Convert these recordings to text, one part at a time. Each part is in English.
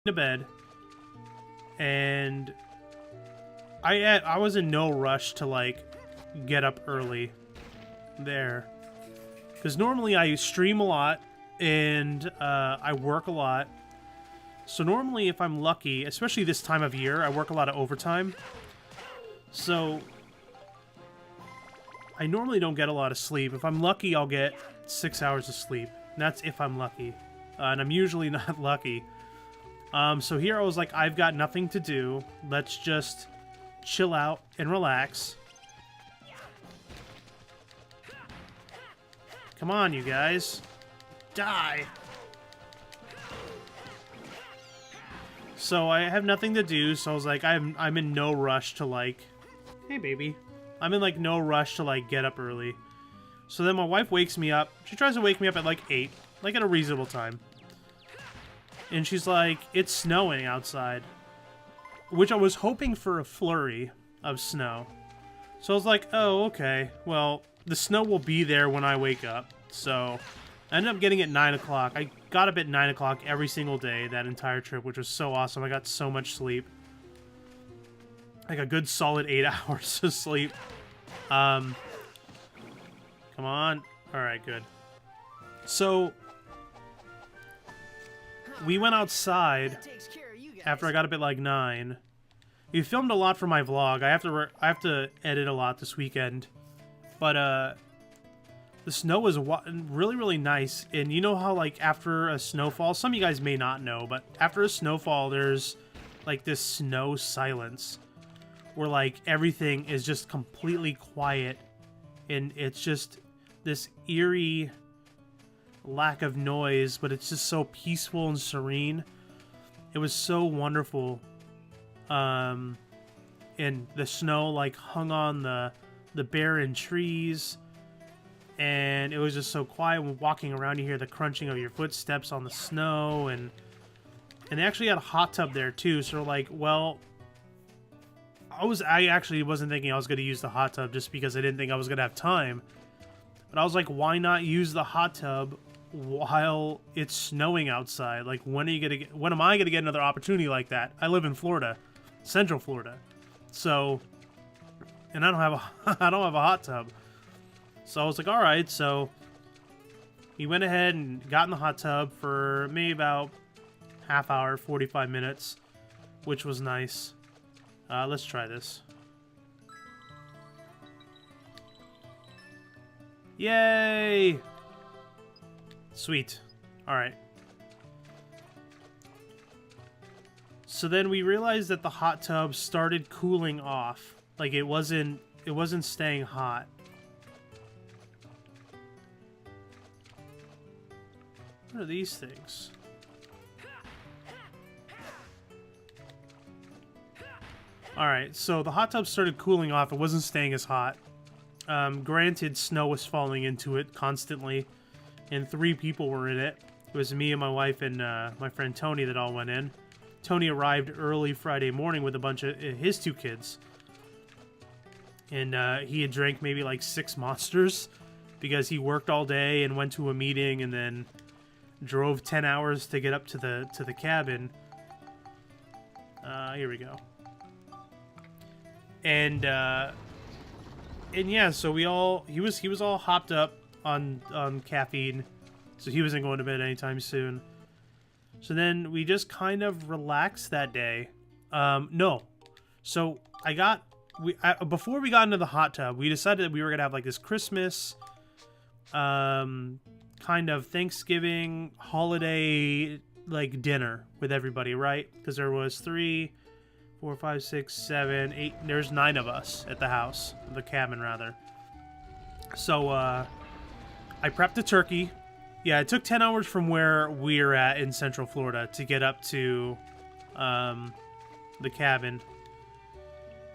to bed, and I was in no rush to like get up early there, because normally I stream a lot and I work a lot. So normally, if I'm lucky, especially this time of year, I work a lot of overtime. So I normally don't get a lot of sleep. If I'm lucky, I'll get 6 hours of sleep. And that's if I'm lucky. And I'm usually not lucky. So here I was like, I've got nothing to do. Let's just chill out and relax. Come on, you guys. Die! So I have nothing to do, so I was like, I'm in no rush to like... Hey, baby. I'm in like no rush to like get up early. So then my wife wakes me up. She tries to wake me up at like 8, like at a reasonable time. And she's like, it's snowing outside. Which I was hoping for a flurry of snow. So I was like, oh, okay. Well, the snow will be there when I wake up. So I ended up getting it 9 o'clock. I got up at 9 o'clock every single day that entire trip, which was so awesome. I got so much sleep. Like a good solid 8 hours of sleep. Come on. Alright, good. So we went outside after I got up at like 9. We filmed a lot for my vlog. I have to edit a lot this weekend. But the snow was really, really nice. And you know how like after a snowfall, some of you guys may not know, but after a snowfall, there's like this snow silence where like everything is just completely quiet. And it's just this eerie lack of noise, but it's just so peaceful and serene. It was so wonderful. And the snow like hung on the barren trees, and it was just so quiet. When walking around, you hear the crunching of your footsteps on the snow, and they actually had a hot tub there too. So like, well, I actually wasn't thinking I was going to use the hot tub just because I didn't think I was going to have time. But I was like, why not use the hot tub while it's snowing outside? Like, when am I gonna get another opportunity like that? I live in Florida, Central Florida, so, and I don't have a hot tub. So I was like, all right. So he went ahead and got in the hot tub for maybe about half hour, 45 minutes, which was nice. Let's try this. Yay! Sweet. Alright. So then we realized that the hot tub started cooling off. Like it wasn't staying hot. What are these things? Alright, so the hot tub started cooling off. It wasn't staying as hot. Granted, snow was falling into it constantly, and 3 people were in it. It was me and my wife and my friend Tony that all went in. Tony arrived early Friday morning with a bunch of his 2 kids. And he had drank maybe like 6 Monsters because he worked all day and went to a meeting and then drove 10 hours to get up to the cabin. Here we go. And yeah, so he was all hopped up on caffeine, so he wasn't going to bed anytime soon. So then we just kind of relaxed that day. No, so before we got into the hot tub, we decided that we were gonna have like this Christmas, kind of Thanksgiving holiday like dinner with everybody, right? Because there was 3, 4, 5, 6, 7, 8. There's 9 of us at the house, the cabin rather. So I prepped a turkey. Yeah, it took 10 hours from where we're at in Central Florida to get up to the cabin.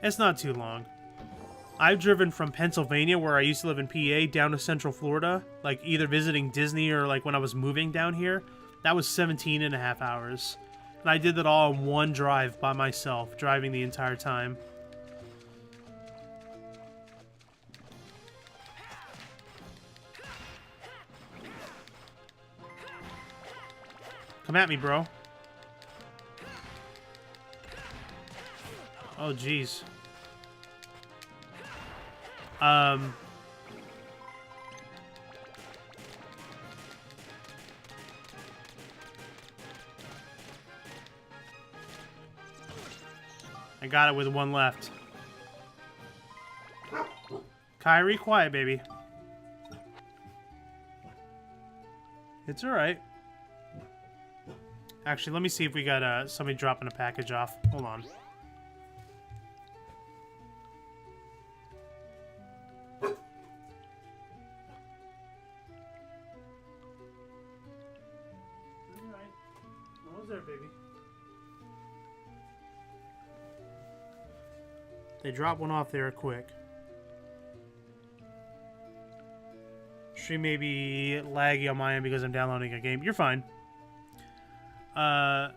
It's not too long. I've driven from Pennsylvania, where I used to live in PA, down to Central Florida, like either visiting Disney or like when I was moving down here. That was 17 and a half hours. And I did that all in one drive by myself, driving the entire time. Come at me, bro. Oh, jeez. I got it with one left. Kyrie, quiet, baby. It's alright. Actually, let me see if we got somebody dropping a package off. Hold on. Alright. Almost there, baby. They dropped one off there quick. Stream may be laggy on my end because I'm downloading a game. You're fine. So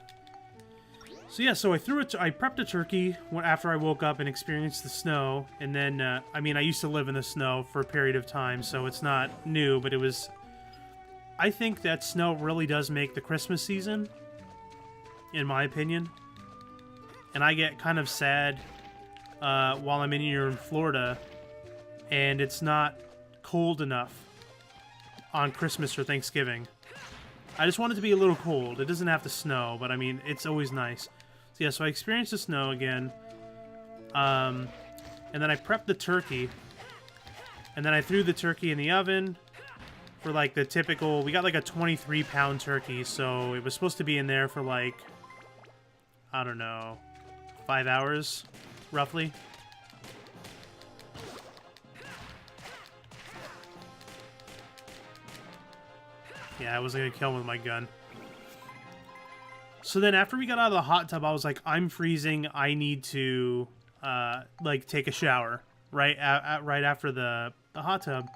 yeah, so I prepped a turkey after I woke up and experienced the snow, and then I mean, I used to live in the snow for a period of time, so it's not new, but it was. I think that snow really does make the Christmas season, in my opinion, and I get kind of sad while I'm in here in Florida, and it's not cold enough on Christmas or Thanksgiving. I just want it to be a little cold. It doesn't have to snow, but I mean, it's always nice. So yeah, so I experienced the snow again. And then I prepped the turkey. And then I threw the turkey in the oven for like the typical, we got like a 23-pound turkey, so it was supposed to be in there for like, I don't know, 5 hours, roughly. Yeah, I wasn't gonna kill him with my gun. So then after we got out of the hot tub, I was like, I'm freezing. I need to, like, take a shower right after the hot tub.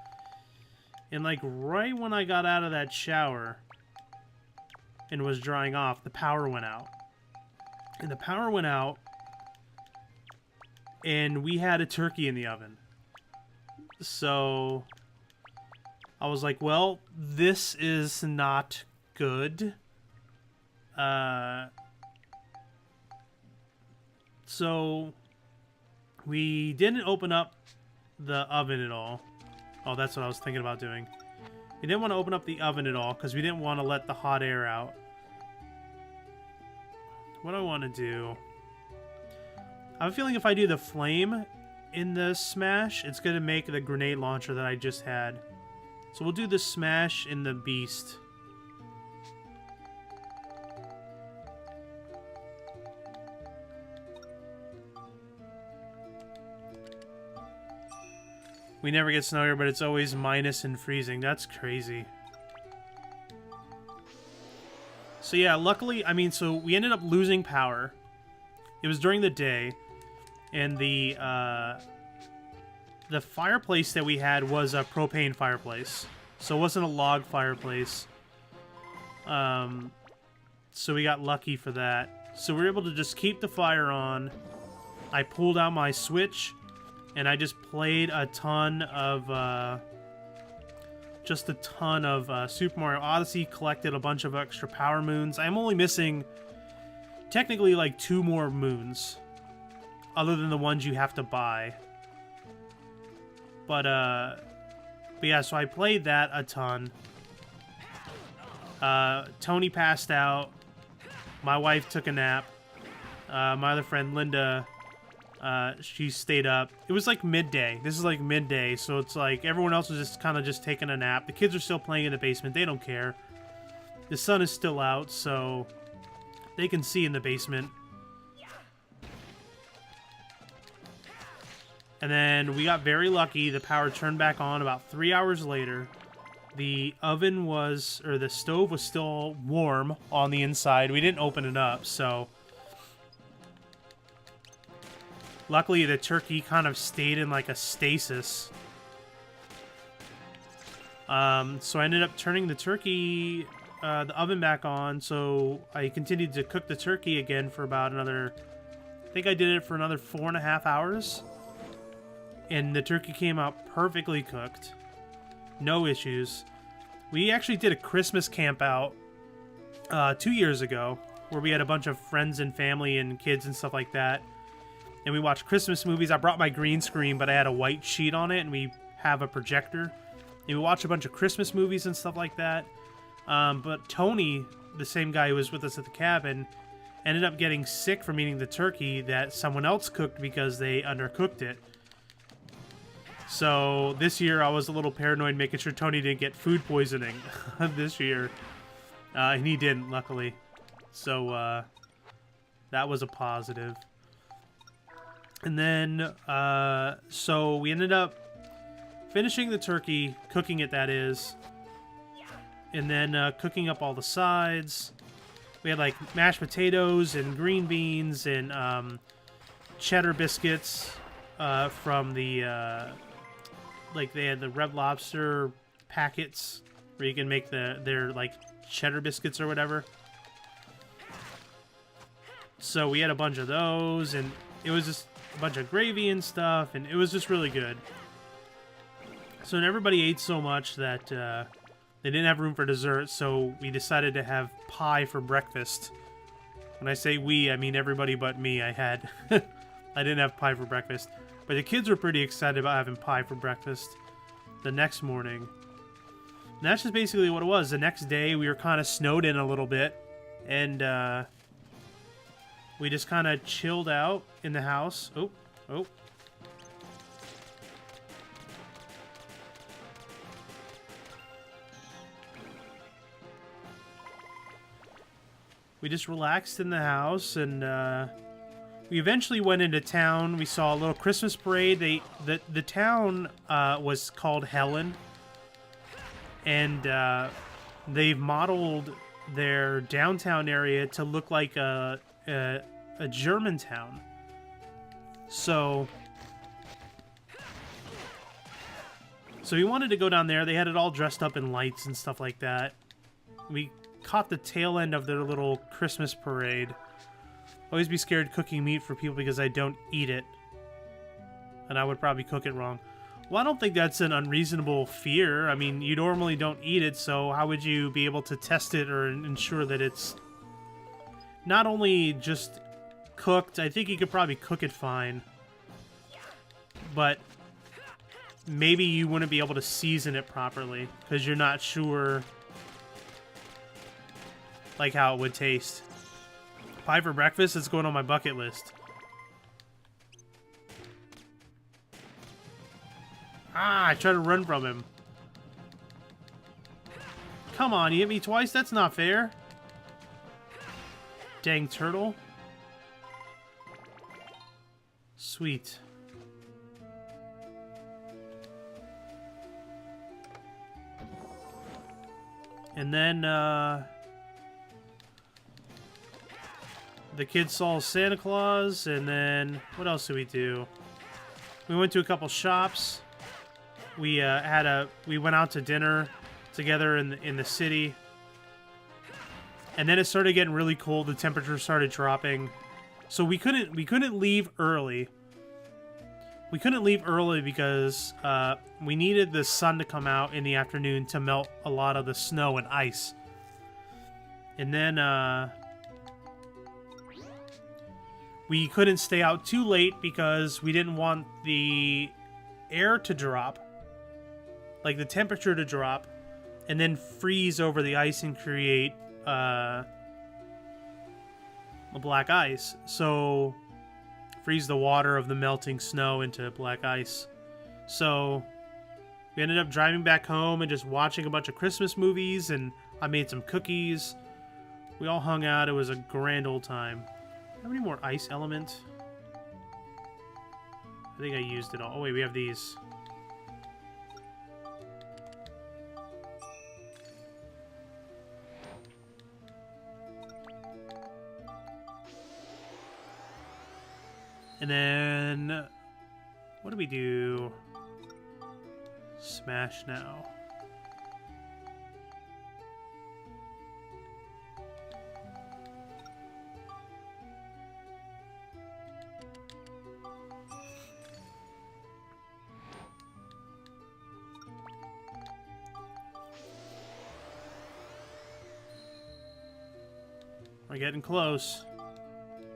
And, like, right when I got out of that shower and was drying off, the power went out. And the power went out, and we had a turkey in the oven. So I was like, well, this is not good. So we didn't open up the oven at all. Oh, that's what I was thinking about doing. We didn't want to open up the oven at all because we didn't want to let the hot air out. What do I want to do? I have a feeling if I do the flame in the smash, it's going to make the grenade launcher that I just had. So we'll do the smash in the beast. We never get snow here, but it's always minus and freezing. That's crazy. So yeah, luckily, I mean, so we ended up losing power. It was during the day, and the fireplace that we had was a propane fireplace, so it wasn't a log fireplace. So we got lucky for that. So we were able to just keep the fire on. I pulled out my Switch, and I just played a ton of, Super Mario Odyssey, collected a bunch of extra power moons. I'm only missing, technically, like 2 more moons, other than the ones you have to buy. But yeah, so I played that a ton. Tony passed out. My wife took a nap. My other friend, Linda, she stayed up. It was like midday. This is like midday, so it's like everyone else was just kind of just taking a nap. The kids are still playing in the basement. They don't care. The sun is still out, so they can see in the basement. And then we got very lucky. The power turned back on about 3 hours later. The oven was, or the stove was still warm on the inside. We didn't open it up, so luckily the turkey kind of stayed in like a stasis. So I ended up turning the turkey, the oven back on, so I continued to cook the turkey again for about another, I think I did it for another 4.5 hours. And the turkey came out perfectly cooked. No issues. We actually did a Christmas camp out 2 years ago, where we had a bunch of friends and family and kids and stuff like that. and we watched Christmas movies. I brought my green screen, but I had a white sheet on it, and we have a projector. And we watched a bunch of Christmas movies and stuff like that. But Tony, the same guy who was with us at the cabin, ended up getting sick from eating the turkey that someone else cooked because they undercooked it. So this year I was a little paranoid, making sure Tony didn't get food poisoning this year. And he didn't, luckily. So that was a positive. And then, so we ended up finishing the turkey, cooking it, that is. And then cooking up all the sides. We had like mashed potatoes and green beans and cheddar biscuits from the, like they had the Red Lobster packets where you can make their like cheddar biscuits or whatever. So we had a bunch of those, and it was just a bunch of gravy and stuff, and it was just really good. So and everybody ate so much that they didn't have room for dessert, so we decided to have pie for breakfast. When I say we, I mean everybody but me. I didn't have pie for breakfast. But the kids were pretty excited about having pie for breakfast the next morning. And that's just basically what it was. The next day, we were kind of snowed in a little bit. And we just kind of chilled out in the house. Oh. We just relaxed in the house, and we eventually went into town. We saw a little Christmas parade. The town was called Helen, and they've modeled their downtown area to look like a German town. So we wanted to go down there. They had it all dressed up in lights and stuff like that. We caught the tail end of their little Christmas parade. Always be scared cooking meat for people because I don't eat it. And I would probably cook it wrong. Well, I don't think that's an unreasonable fear. I mean, you normally don't eat it, so how would you be able to test it or ensure that it's not only just cooked? I think you could probably cook it fine. But maybe you wouldn't be able to season it properly because you're not sure like how it would taste. Pie for breakfast is going on my bucket list. Ah, I tried to run from him. Come on, you hit me twice? That's not fair. Dang turtle. Sweet. And then, the kids saw Santa Claus, and then what else did we do? We went to a couple shops. We went out to dinner together in the city, and then it started getting really cold. The temperature started dropping, so we couldn't leave early. We couldn't leave early because we needed the sun to come out in the afternoon to melt a lot of the snow and ice, and then we couldn't stay out too late because we didn't want the air to drop, like the temperature to drop, and then freeze over the ice and create a black ice. So freeze the water of the melting snow into black ice. So we ended up driving back home and just watching a bunch of Christmas movies, and I made some cookies. We all hung out. It was a grand old time. How many more ice element? I think I used it all. Oh wait, we have these. And then, what do we do? Smash now. We're getting close.